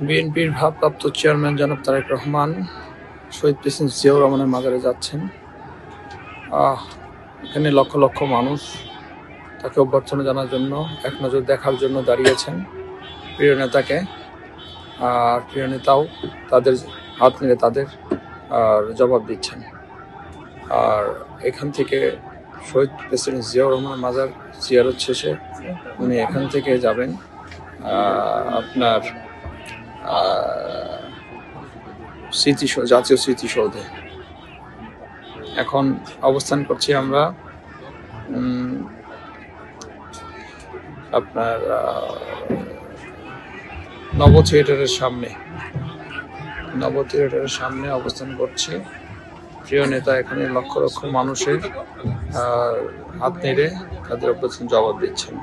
বিএনপির ভারপ্রাপ্ত চেয়ারম্যান জনাব তারেক রহমান শহীদ প্রেসিডেন্ট জিয়াউর রহমানের মাজারে যাচ্ছেন। এখানে লক্ষ লক্ষ মানুষ তাকে অভ্যর্থনা জানার জন্য, এক নজর দেখার জন্য দাঁড়িয়েছেন প্রিয় নেতাকে। আর প্রিয় নেতাও তাদের হাত নেড়ে তাদের জবাব দিচ্ছেন। আর এখান থেকে শহীদ প্রেসিডেন্ট জিয়াউর রহমানের মাজার জিয়ারত শেষে উনি এখান থেকে যাবেন আপনার জাতীয় স্মৃতিসৌধে। এখন অবস্থান করছি আমরা আপনার নব থিয়েটারের সামনে অবস্থান করছি। প্রিয় নেতা এখানে লক্ষ লক্ষ মানুষের হাত নেড়ে তাদের অভ্যর্থনা জবাব দিচ্ছেন।